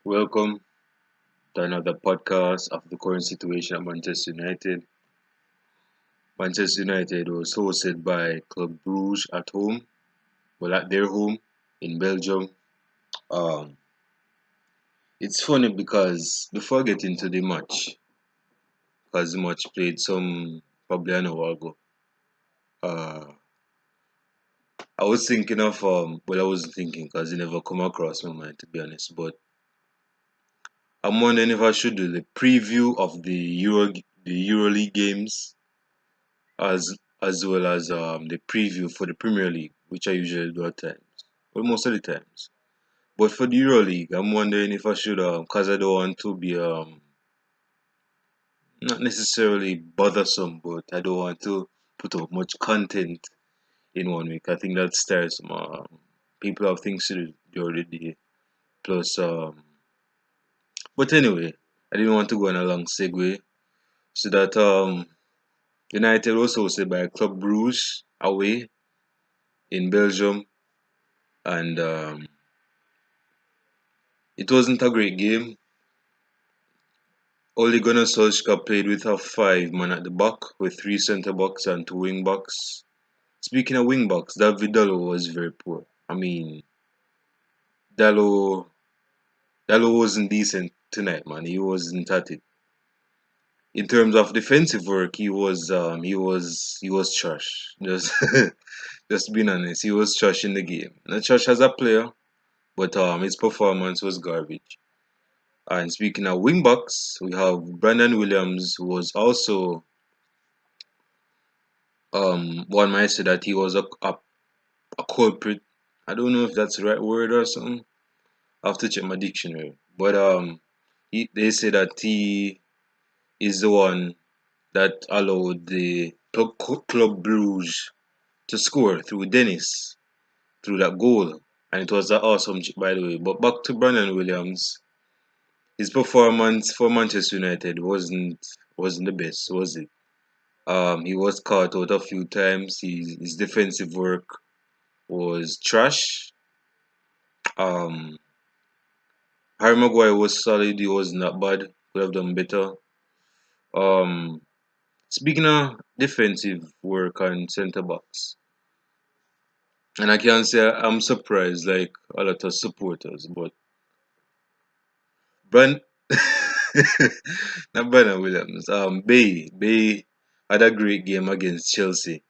Welcome to another podcast of the current situation at Manchester United. Manchester United was hosted by Club Brugge at home, well, at their home in Belgium. Um, it's funny because before getting to the match, because the match played some probably an hour ago, uh, I was thinking of I wasn't thinking because it never come across my mind to be honest. But I'm wondering if I should do the preview of the EuroLeague games as well as the preview for the Premier League, which I usually do at times, well most of the times. But for the EuroLeague, I'm wondering if I should, because I don't want to be not necessarily bothersome, but I don't want to put out much content in one week. I think that tiresome. People have things to do during the day. Plus, but anyway, I didn't want to go on a long segue. So that United was hosted by Club Brugge away in Belgium, and it wasn't a great game. Ole Gunnar Solskjaer played with a five man at the back with three centre backs and two wing backs. Speaking of wing backs, that Vidal was very poor. I mean, Dallo Dallo wasn't decent tonight, man. He wasn't at it. In terms of defensive work, he was trash. Just just being honest, he was trash in the game. Not trash as a player, but his performance was garbage. And speaking of wing backs, we have Brandon Williams, who was also one might say that he was a culprit. I don't know if that's the right word or something. I have to check my dictionary. But they say that he is the one that allowed the Club Brugge to score through Dennis, through that goal. And it was an awesome chip, by the way. But back to Brandon Williams, his performance for Manchester United wasn't the best, was it? He was caught out a few times. His defensive work was trash. Um, Harry Maguire was solid. He was not bad. Could have done better. Um, Speaking of defensive work and centre backs, and I can say I'm surprised, like a lot of supporters, but Brand, not Brandon Williams. Bay had a great game against Chelsea,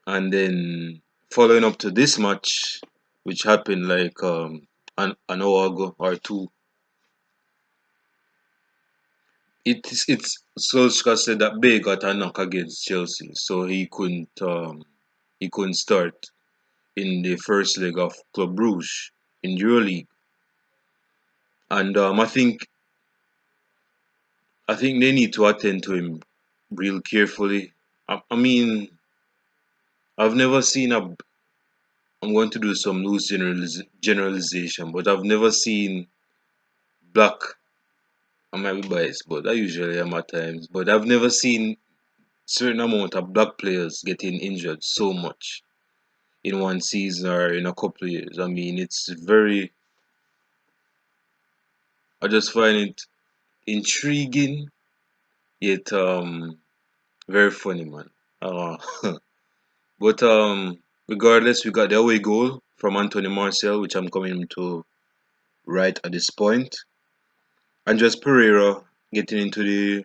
and then following up to this match, which happened like an hour ago or two. It's Solskjaer said that Bay got a knock against Chelsea, so he couldn't start in the first leg of Club Brugge in EuroLeague, and I think they need to attend to him real carefully. I mean, I've never seen a. I'm going to do some loose generalization, but I've never seen black. I might be biased, but I usually am at times. But I've never seen certain amount of black players getting injured so much in one season or in a couple of years. I mean, it's very. I just find it intriguing yet very funny, man. Uh, but regardless, we got the away goal from Anthony Martial, which I'm coming to right at this point. Andres Pereira getting into the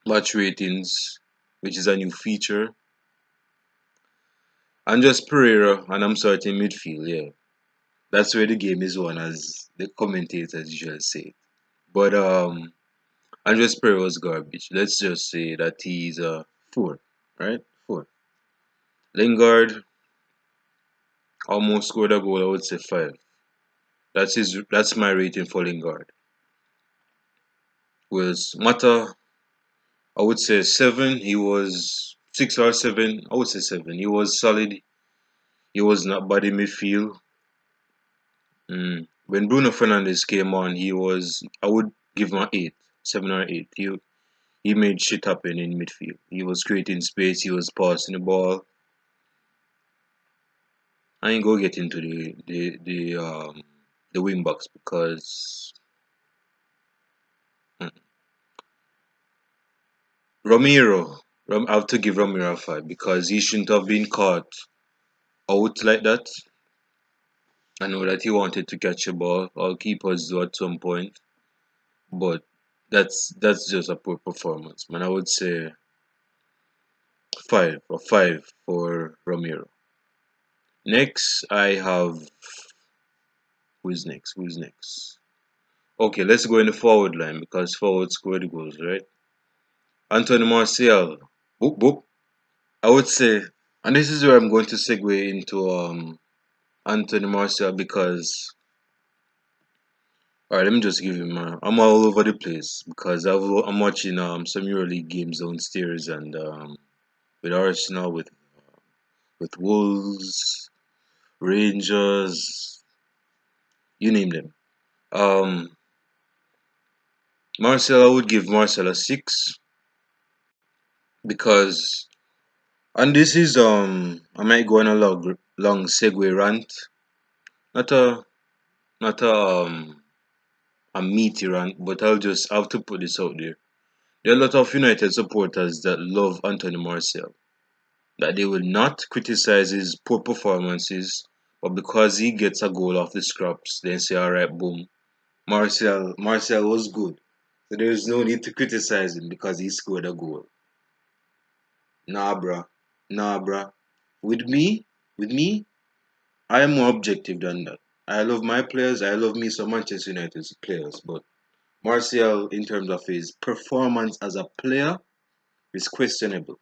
match ratings, which is a new feature. Andres Pereira, and I'm starting midfield, yeah. That's where the game is won, as the commentators usually say. But Andres Pereira was garbage. Let's just say that he's a four, right? Four. Lingard almost scored a goal. I would say five. That's my rating for Lingard. Was Mata, I would say seven. He was six or seven. I would say seven. He was solid. He was not bad in midfield. When Bruno Fernandes came on, I would give him an eight, seven or eight. He made shit happen in midfield. He was creating space. He was passing the ball. I ain't go get into the wing backs because Romero. I have to give Romero a 5 because he shouldn't have been caught out like that. I know that he wanted to catch a ball. All keepers do at some point, but that's just a poor performance, man. I would say 5 for Romero. Next, I have who's next? Who's next? Okay, let's go in the forward line because forward scored goals, right? Anthony Martial. Boop boop. I would say, and this is where I'm going to segue into Anthony Martial because, alright, let me just give him. I'm all over the place because I'm watching some EuroLeague games downstairs and with Arsenal, with Wolves, Rangers, you name them. Um, Marcel, I would give Marcel a 6 because, and this is I might go on a long segue rant, not a meaty rant, but I'll just have to put this out there. There are a lot of United supporters that love Anthony Martial, that they will not criticize his poor performances, but because he gets a goal off the scraps, then say, alright, boom, Martial was good. So there's no need to criticize him because he scored a goal. Nah, bruh. Nah, bruh. With me, with me, I am more objective than that. I love my players. I love me some Manchester United players, but Martial, in terms of his performance as a player, is questionable.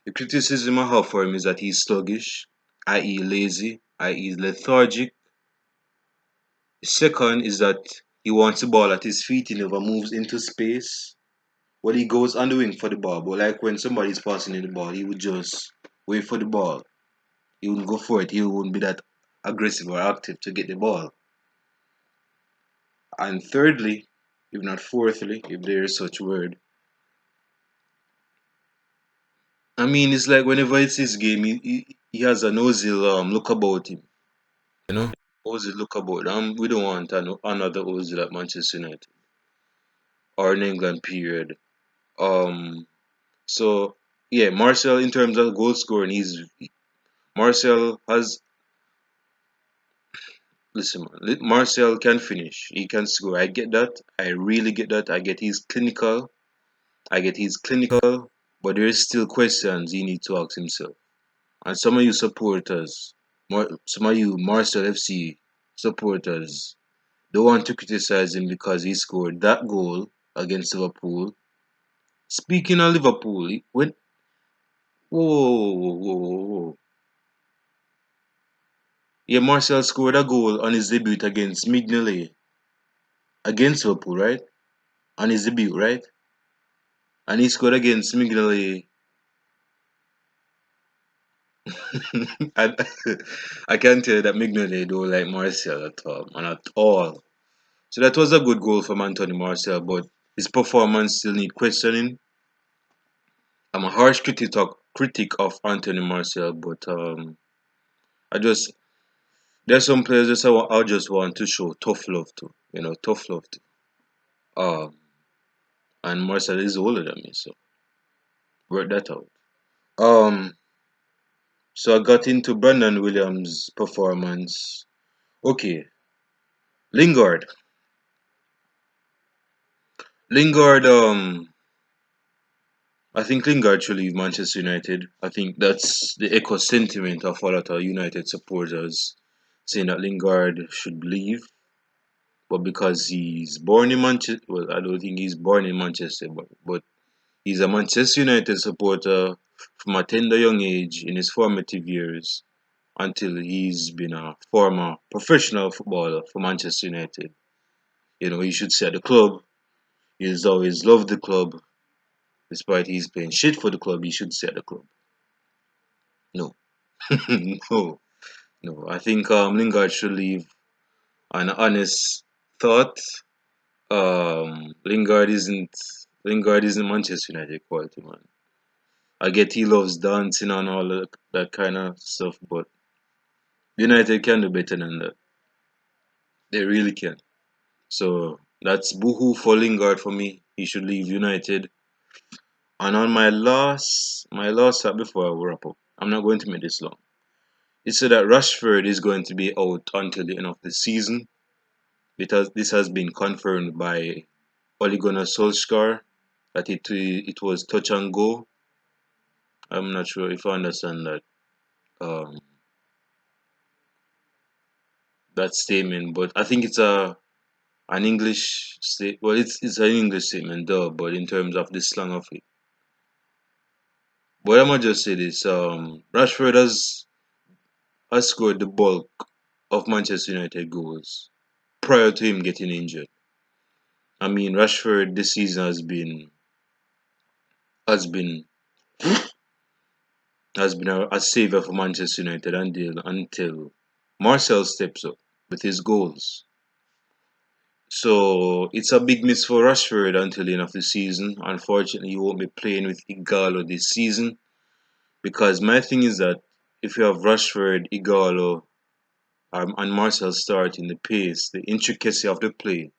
The criticism I have for him is that he's sluggish, i.e., lazy, i.e., lethargic. The second is that he wants the ball at his feet. He never moves into space. Well, he goes on the wing for the ball, but like when somebody's passing in the ball, he would just wait for the ball. He wouldn't go for it. He wouldn't be that aggressive or active to get the ball. And thirdly, if not fourthly, if there is such word, I mean, it's like whenever it's his game, he has an Ozil look about him. You know, Ozil look about. We don't want another Ozil at Manchester United or in England. Period. Um. So yeah, Martial in terms of goal scoring, Martial has listen, man. Martial can finish. He can score. I get that. I really get that. I get he's clinical. I get he's clinical, but there is still questions he needs to ask himself. And some of you supporters, some of you Marcel FC supporters, don't want to criticize him because he scored that goal against Liverpool. Speaking of Liverpool, when whoa. Yeah, Marcel scored a goal on his debut against Mignolet against Liverpool, right? On his debut, right? And he scored against Mignolet. I, I can tell you that Mignolet don't like Marcel at all, man, at all. So that was a good goal from Anthony Marcel, but his performance still need questioning. I'm a harsh critic of Anthony Marcel, but I just there's some players that I just want to show tough love to, tough love to. Um, and Marcel is older than me, so work that out. Um, so I got into Brandon Williams' performance. Okay, Lingard. Lingard. I think Lingard should leave Manchester United. I think that's the echo sentiment of a lot of United supporters saying that Lingard should leave, but because he's born in Manchester, well, I don't think he's born in Manchester, but he's a Manchester United supporter from a tender young age in his formative years until he's been a former professional footballer for Manchester United. He should say at the club. He's always loved the club, despite he's playing shit for the club. He should say at the club. No, no, no. I think Lingard should leave. An honest thought. Lingard isn't Manchester United quality, man. I get he loves dancing and all that kind of stuff, but United can do better than that. They really can. So that's boohoo for Lingard for me. He should leave United. And on my last stop before I wrap up, I'm not going to make this long. It said that Rashford is going to be out until the end of the season because this has been confirmed by Ole Gunnar Solskjaer that it was touch and go. I'm not sure if I understand that statement, but I think it's an English state. Well, it's an English statement, duh. But in terms of the slang of it, but I'm gonna just say this: Rashford has scored the bulk of Manchester United goals prior to him getting injured. I mean, Rashford this season has been a savior for Manchester United until Marcel steps up with his goals. So it's a big miss for Rashford until the end of the season. Unfortunately, he won't be playing with Igalo this season because my thing is that if you have Rashford, Igalo, and Marcel starting, the pace, the intricacy of the play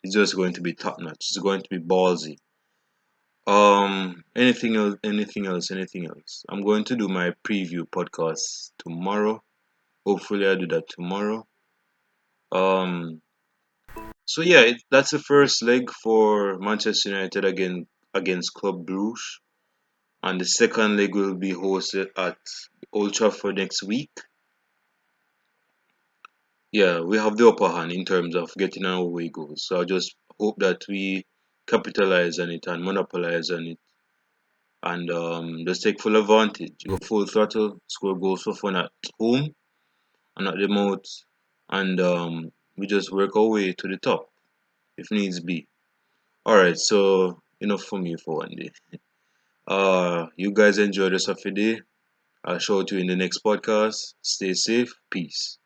is just going to be top notch. It's going to be ballsy. Anything else? Anything else? Anything else? I'm going to do my preview podcast tomorrow. Hopefully, I do that tomorrow. Um, so yeah, that's the first leg for Manchester United against Club Brugge, and the second leg will be hosted at Old Trafford next week. Yeah, we have the upper hand in terms of getting our away goals. So I just hope that we capitalize on it and monopolize on it and just take full advantage. Go full throttle, score goals for fun at home and at the mouth, and we just work our way to the top if needs be. All right, so enough for me for one day. You guys enjoy the rest of your day. I'll show you in the next podcast. Stay safe. Peace.